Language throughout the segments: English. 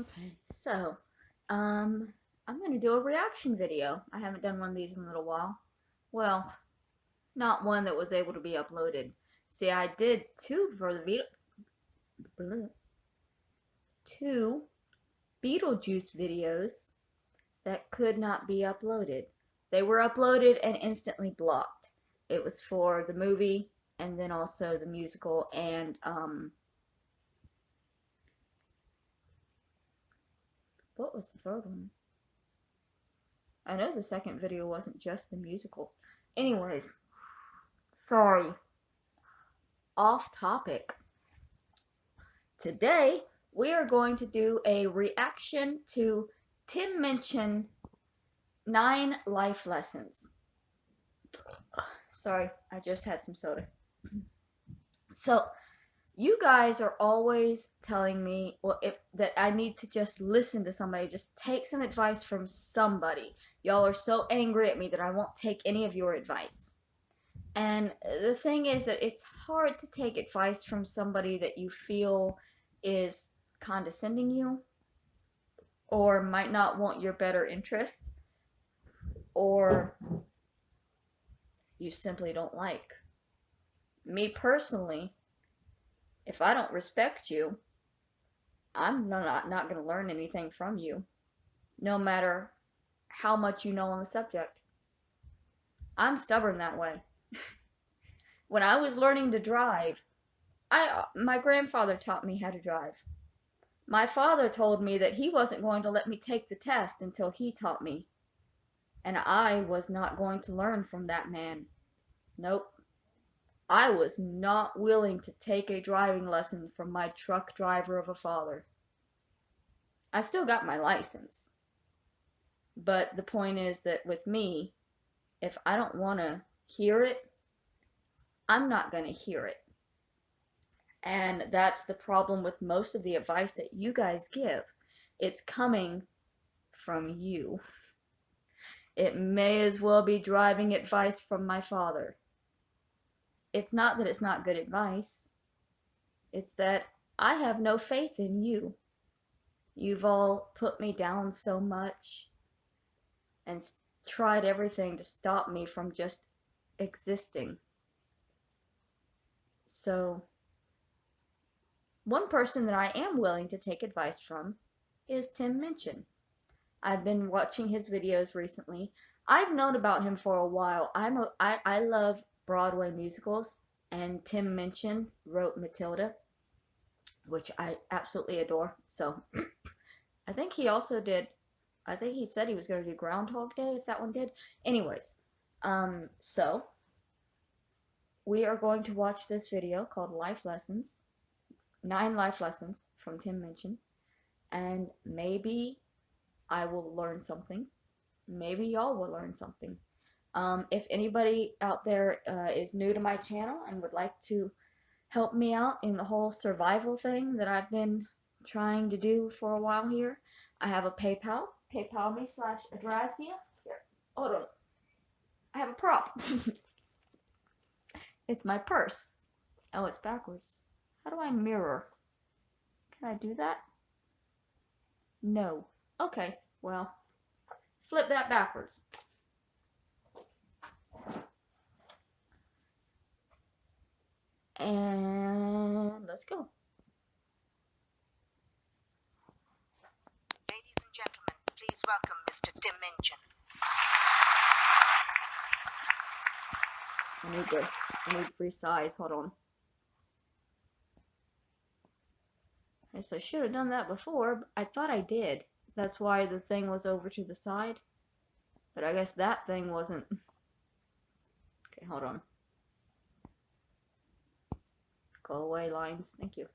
Okay, so, I'm gonna do a reaction video. I haven't done one of these in a little while. Well, not one that was able to be uploaded. See, I did two for the two Beetlejuice videos that could not be uploaded. They were uploaded and instantly blocked. It was for the movie and then also the musical and what was the third one? I know the second video wasn't just the musical. Anyways, sorry. Off topic. Today, we are going to do a reaction to Tim Minchin 9 Life Lessons. Sorry, I just had some soda. So, you guys are always telling me that I need to just listen to somebody, just take some advice from somebody. Y'all are so angry at me that I won't take any of your advice. And the thing is that it's hard to take advice from somebody that you feel is condescending you or might not want your better interest or you simply don't like. Me personally, if I don't respect you, I'm not going to learn anything from you, no matter how much you know on the subject. I'm stubborn that way. When I was learning to drive, my grandfather taught me how to drive. My father told me that he wasn't going to let me take the test until he taught me. And I was not going to learn from that man. Nope. I was not willing to take a driving lesson from my truck driver of a father. I still got my license. But the point is that with me, if I don't want to hear it, I'm not going to hear it. And that's the problem with most of the advice that you guys give. It's coming from you. It may as well be driving advice from my father. It's not that it's not good advice. It's that I have no faith in you. You've all put me down so much and tried everything to stop me from just existing. So, one person that I am willing to take advice from is Tim Minchin. I've been watching his videos recently. I've known about him for a while. I love Broadway musicals, and Tim Minchin wrote Matilda, which I absolutely adore. So I think he also did, I think he said he was going to do Groundhog Day, if that one did. Anyways, so we are going to watch this video called Life Lessons, 9 Life Lessons from Tim Minchin, and maybe I will learn something. Maybe y'all will learn something. If anybody out there is new to my channel and would like to help me out in the whole survival thing that I've been trying to do for a while here, I have a PayPal. PayPal me / Adrasdea. Here, hold on. I have a prop. It's my purse. Oh, it's backwards. How do I mirror? Can I do that? No. Okay, well, flip that backwards. And let's go. Ladies and gentlemen, please welcome Mr. Tim Minchin. I need resize. Hold on. Okay, so I should have done that before. I thought I did. That's why the thing was over to the side. But I guess that thing wasn't. Okay, hold on. Go away, lines. Thank you.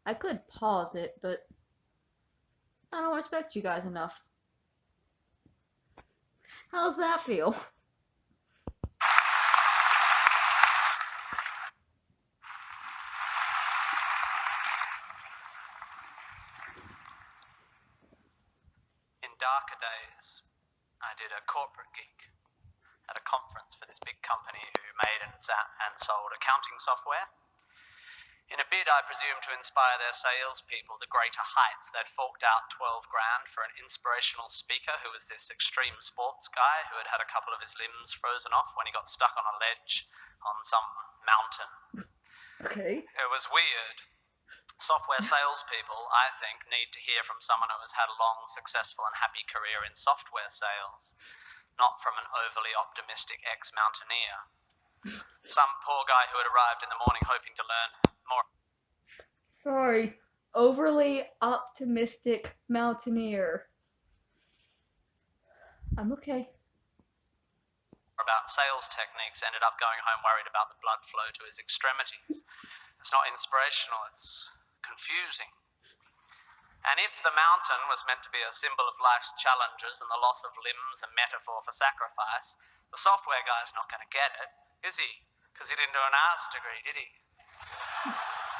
I could pause it, but I don't respect you guys enough. How's that feel? In darker days, I did a corporate gig at a conference for this big company who made and sold accounting software. In a bid, I presume, to inspire their salespeople to greater heights, they'd forked out 12 grand for an inspirational speaker who was this extreme sports guy who had had a couple of his limbs frozen off when he got stuck on a ledge on some mountain. Okay. It was weird. Software salespeople, I think, need to hear from someone who has had a long, successful and happy career in software sales, not from an overly optimistic ex-mountaineer. Some poor guy who had arrived in the morning hoping to learn more. Sorry. Overly optimistic mountaineer. I'm okay. About sales techniques ended up going home worried about the blood flow to his extremities. It's not inspirational, it's confusing. And if the mountain was meant to be a symbol of life's challenges and the loss of limbs a metaphor for sacrifice, the software guy's not going to get it, is he? Because he didn't do an arts degree, did he?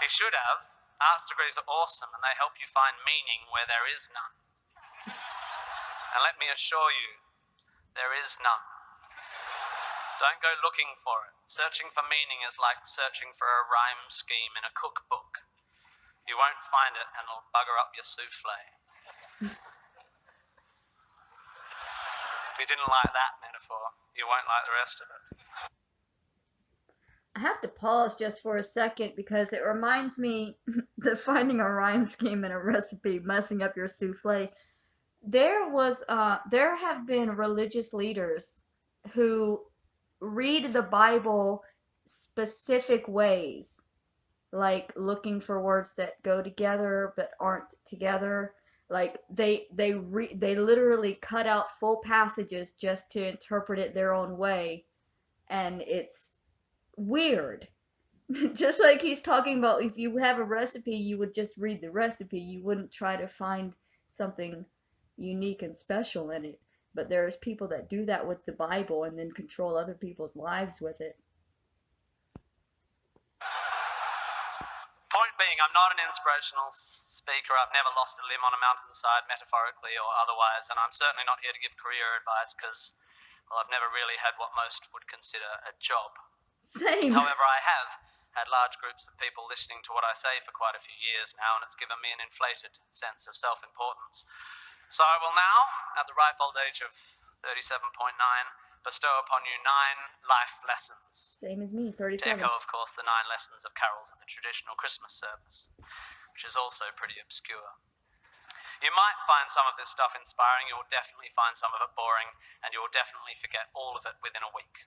He should have. Arts degrees are awesome and they help you find meaning where there is none. And let me assure you, there is none. Don't go looking for it. Searching for meaning is like searching for a rhyme scheme in a cookbook. You won't find it and it'll bugger up your souffle. If you didn't like that metaphor, you won't like the rest of it. I have to pause just for a second because it reminds me that finding a rhyme scheme in a recipe messing up your souffle. There have been religious leaders who read the Bible specific ways, like looking for words that go together but aren't together. Like they literally cut out full passages just to interpret it their own way, and it's weird. Just like he's talking about, if you have a recipe, you would just read the recipe. You wouldn't try to find something unique and special in it. But there's people that do that with the Bible and then control other people's lives with it. Point being, I'm not an inspirational speaker. I've never lost a limb on a mountainside, metaphorically or otherwise, and I'm certainly not here to give career advice because, well, I've never really had what most would consider a job. Same. However, I have had large groups of people listening to what I say for quite a few years now, and it's given me an inflated sense of self-importance. So I will now, at the ripe old age of 37.9, bestow upon you 9 life lessons. Same as me, To 37. echo, of course, the 9 lessons of carols of the traditional Christmas service, which is also pretty obscure. You might find some of this stuff inspiring, you will definitely find some of it boring, and you will definitely forget all of it within a week.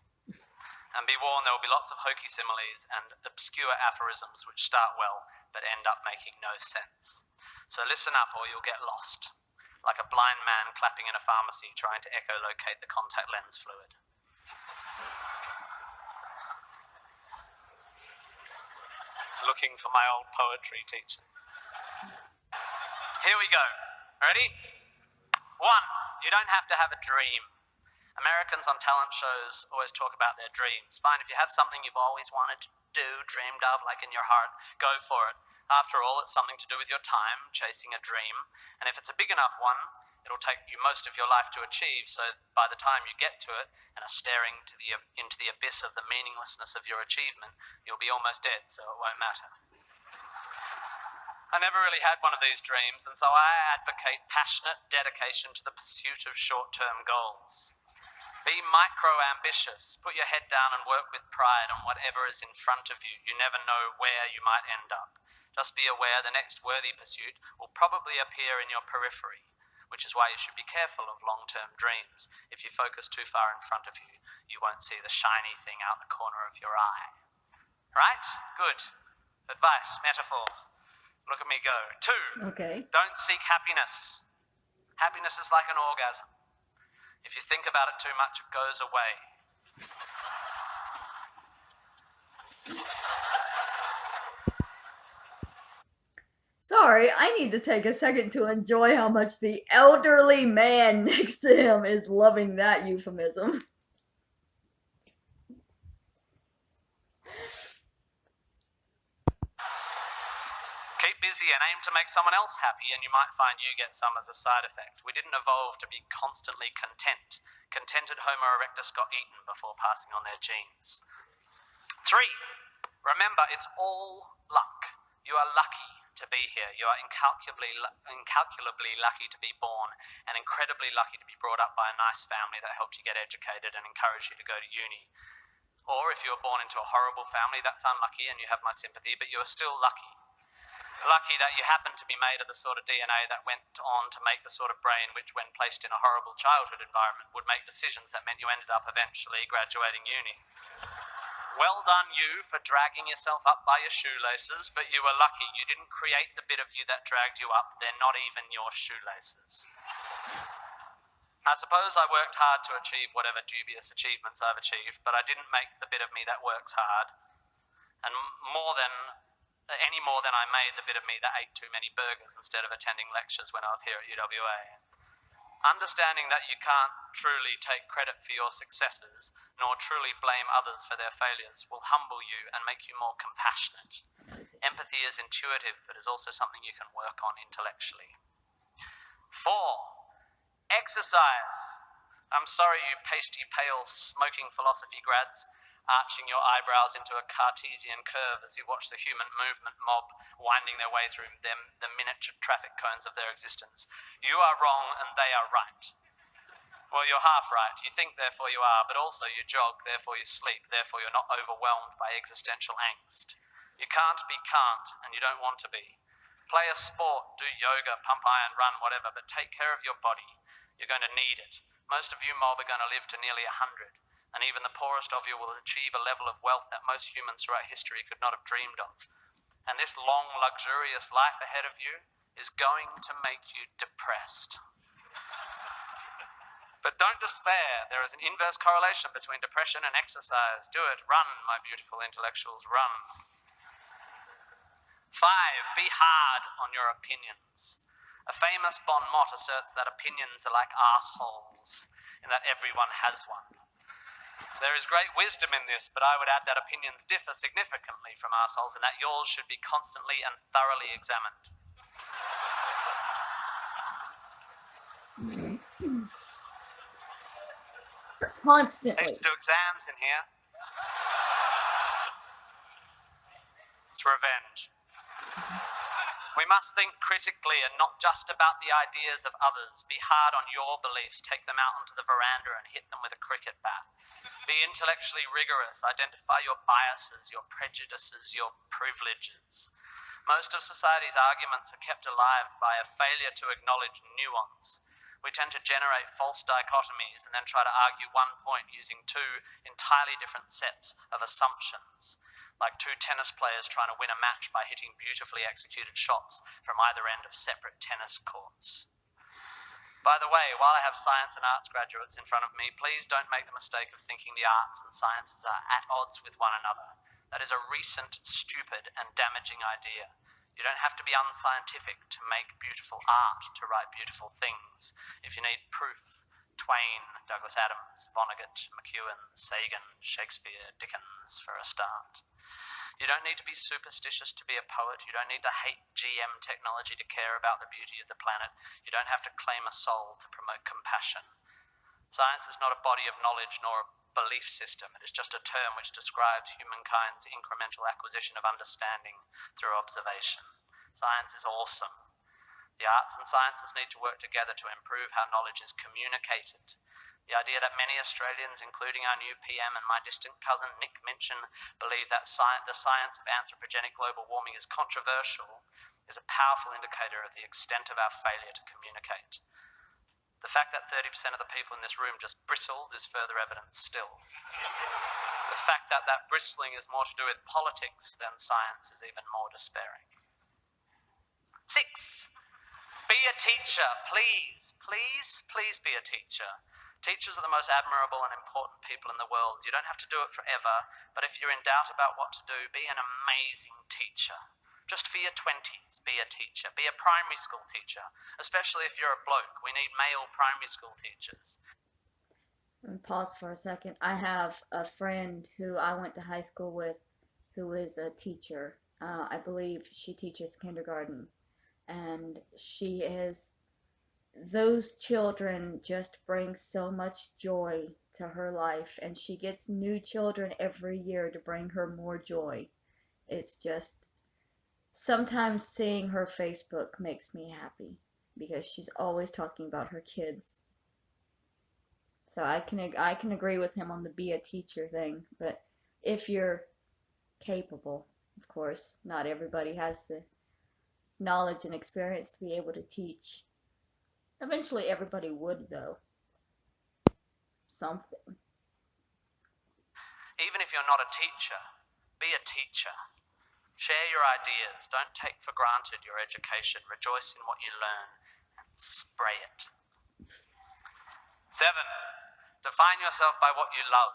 And be warned, there will be lots of hokey similes and obscure aphorisms which start well, but end up making no sense. So listen up or you'll get lost, like a blind man clapping in a pharmacy trying to echolocate the contact lens fluid. Just looking for my old poetry teacher. Here we go. Ready? 1. You don't have to have a dream. Americans on talent shows always talk about their dreams. Fine, if you have something you've always wanted to do, dreamed of, like in your heart, go for it. After all, it's something to do with your time, chasing a dream. And if it's a big enough one, it'll take you most of your life to achieve, so by the time you get to it and are staring into the abyss of the meaninglessness of your achievement, you'll be almost dead, so it won't matter. I never really had one of these dreams, and so I advocate passionate dedication to the pursuit of short-term goals. Be micro-ambitious. Put your head down and work with pride on whatever is in front of you. You never know where you might end up. Just be aware the next worthy pursuit will probably appear in your periphery, which is why you should be careful of long-term dreams. If you focus too far in front of you, you won't see the shiny thing out the corner of your eye. Right? Good. Advice, metaphor. Look at me go. 2. Okay. Don't seek happiness. Happiness is like an orgasm. If you think about it too much, it goes away. Sorry, I need to take a second to enjoy how much the elderly man next to him is loving that euphemism. Keep busy and aim to make someone else happy, and you might find you get some as a side effect. We didn't evolve to be constantly content. Contented Homo erectus got eaten before passing on their genes. 3. Remember, it's all luck. You are lucky to be here. You are incalculably lucky to be born, and incredibly lucky to be brought up by a nice family that helped you get educated and encouraged you to go to uni. Or if you were born into a horrible family, that's unlucky and you have my sympathy, but you are still lucky. Lucky that you happen to be made of the sort of DNA that went on to make the sort of brain which, when placed in a horrible childhood environment, would make decisions that meant you ended up eventually graduating uni. Well done you for dragging yourself up by your shoelaces, but you were lucky. You didn't create the bit of you that dragged you up. They're not even your shoelaces. I suppose I worked hard to achieve whatever dubious achievements I've achieved, but I didn't make the bit of me that works hard. And any more than I made the bit of me that ate too many burgers instead of attending lectures when I was here at UWA. Understanding that you can't truly take credit for your successes, nor truly blame others for their failures, will humble you and make you more compassionate. Empathy is intuitive, but is also something you can work on intellectually. 4. Exercise. I'm sorry, you pasty, pale, smoking philosophy grads, arching your eyebrows into a Cartesian curve as you watch the human movement mob winding their way through the miniature traffic cones of their existence. You are wrong and they are right. Well, you're half right. You think, therefore you are, but also you jog, therefore you sleep, therefore you're not overwhelmed by existential angst. You can't be can't, and you don't want to be. Play a sport, do yoga, pump iron, run, whatever, but take care of your body. You're going to need it. Most of you mob are going to live to nearly 100. And even the poorest of you will achieve a level of wealth that most humans throughout history could not have dreamed of. And this long, luxurious life ahead of you is going to make you depressed. But don't despair. There is an inverse correlation between depression and exercise. Do it. Run, my beautiful intellectuals, run. 5. Be hard on your opinions. A famous bon mot asserts that opinions are like arseholes, and that everyone has one. There is great wisdom in this, but I would add that opinions differ significantly from arseholes and that yours should be constantly and thoroughly examined. Constantly. I used to do exams in here. It's revenge. We must think critically and not just about the ideas of others. Be hard on your beliefs. Take them out onto the veranda and hit them with a cricket bat. Be intellectually rigorous. Identify your biases, your prejudices, your privileges. Most of society's arguments are kept alive by a failure to acknowledge nuance. We tend to generate false dichotomies and then try to argue one point using 2 entirely different sets of assumptions, like 2 tennis players trying to win a match by hitting beautifully executed shots from either end of separate tennis courts. By the way, while I have science and arts graduates in front of me, please don't make the mistake of thinking the arts and sciences are at odds with one another. That is a recent, stupid, and damaging idea. You don't have to be unscientific to make beautiful art, to write beautiful things. If you need proof, Twain, Douglas Adams, Vonnegut, McEwen, Sagan, Shakespeare, Dickens, for a start. You don't need to be superstitious to be a poet. You don't need to hate GM technology to care about the beauty of the planet. You don't have to claim a soul to promote compassion. Science is not a body of knowledge nor a belief system. It is just a term which describes humankind's incremental acquisition of understanding through observation. Science is awesome. The arts and sciences need to work together to improve how knowledge is communicated. The idea that many Australians, including our new PM and my distant cousin Nick Minchin, believe that the science of anthropogenic global warming is controversial is a powerful indicator of the extent of our failure to communicate. The fact that 30% of the people in this room just bristled is further evidence still. The fact that that bristling is more to do with politics than science is even more despairing. 6. Be a teacher, please. Please, please be a teacher. Teachers are the most admirable and important people in the world. You don't have to do it forever, but if you're in doubt about what to do, be an amazing teacher. Just for your 20s, be a teacher. Be a primary school teacher, especially if you're a bloke. We need male primary school teachers. Pause for a second. I have a friend who I went to high school with who is a teacher. I believe she teaches kindergarten. And those children just bring so much joy to her life. And she gets new children every year to bring her more joy. It's just sometimes seeing her Facebook makes me happy because she's always talking about her kids. So I can agree with him on the be a teacher thing, but if you're capable, of course, not everybody has the knowledge and experience to be able to teach. Eventually everybody would though. Something. Even if you're not a teacher, be a teacher. Share your ideas. Don't take for granted your education. Rejoice in what you learn and spray it. 7. Define yourself by what you love.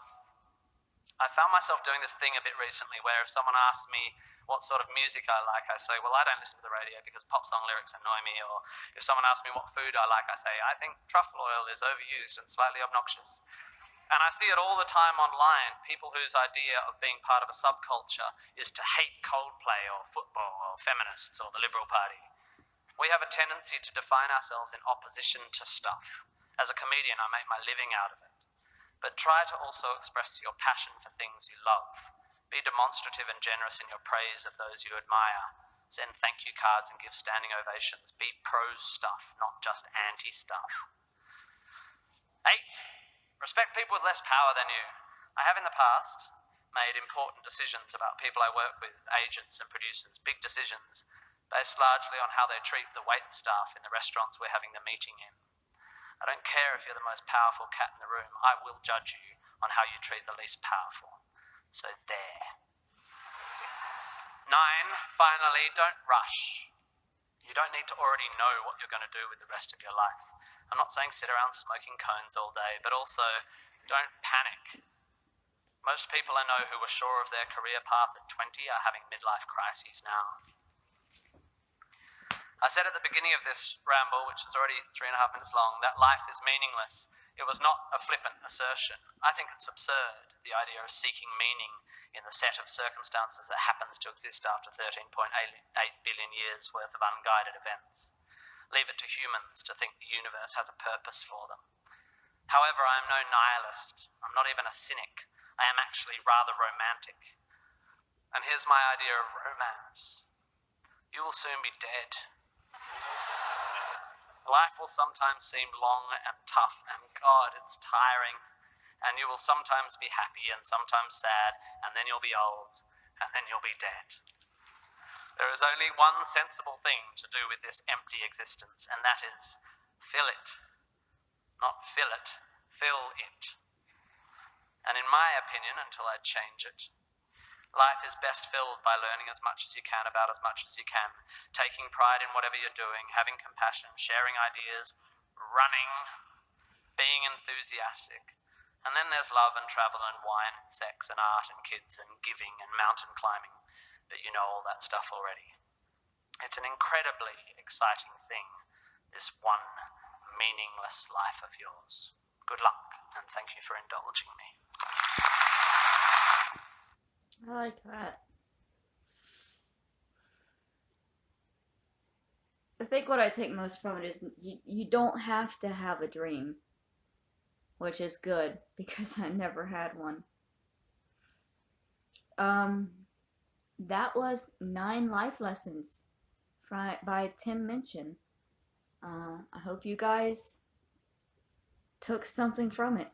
I found myself doing this thing a bit recently where if someone asks me what sort of music I like, I say, well, I don't listen to the radio because pop song lyrics annoy me. Or if someone asks me what food I like, I say, I think truffle oil is overused and slightly obnoxious. And I see it all the time online, people whose idea of being part of a subculture is to hate Coldplay or football or feminists or the Liberal Party. We have a tendency to define ourselves in opposition to stuff. As a comedian, I make my living out of it. But try to also express your passion for things you love. Be demonstrative and generous in your praise of those you admire. Send thank you cards and give standing ovations. Be pro stuff, not just anti stuff. 8. Respect people with less power than you. I have in the past made important decisions about people I work with, agents and producers, big decisions, based largely on how they treat the wait staff in the restaurants we're having the meeting in. I don't care if you're the most powerful cat in the room. I will judge you on how you treat the least powerful. So there. 9, finally, don't rush. You don't need to already know what you're going to do with the rest of your life. I'm not saying sit around smoking cones all day, but also don't panic. Most people I know who were sure of their career path at 20 are having midlife crises now. I said at the beginning of this ramble, which is already 3.5 minutes long, that life is meaningless. It was not a flippant assertion. I think it's absurd, the idea of seeking meaning in the set of circumstances that happens to exist after 13.8 billion years worth of unguided events. Leave it to humans to think the universe has a purpose for them. However, I am no nihilist. I'm not even a cynic. I am actually rather romantic. And here's my idea of romance. You will soon be dead. Life will sometimes seem long and tough, and God, it's tiring. And you will sometimes be happy and sometimes sad, and then you'll be old, and then you'll be dead. There is only one sensible thing to do with this empty existence, and that is fill it. Not fill it, fill it. And in my opinion, until I change it, life is best filled by learning as much as you can about as much as you can, taking pride in whatever you're doing, having compassion, sharing ideas, running, being enthusiastic. And then there's love and travel and wine and sex and art and kids and giving and mountain climbing. But you know all that stuff already. It's an incredibly exciting thing, this one meaningless life of yours. Good luck, and thank you for indulging me. I like that. I think what I take most from it is you don't have to have a dream, which is good because I never had one. That was 9 life lessons by Tim Minchin. I hope you guys took something from it.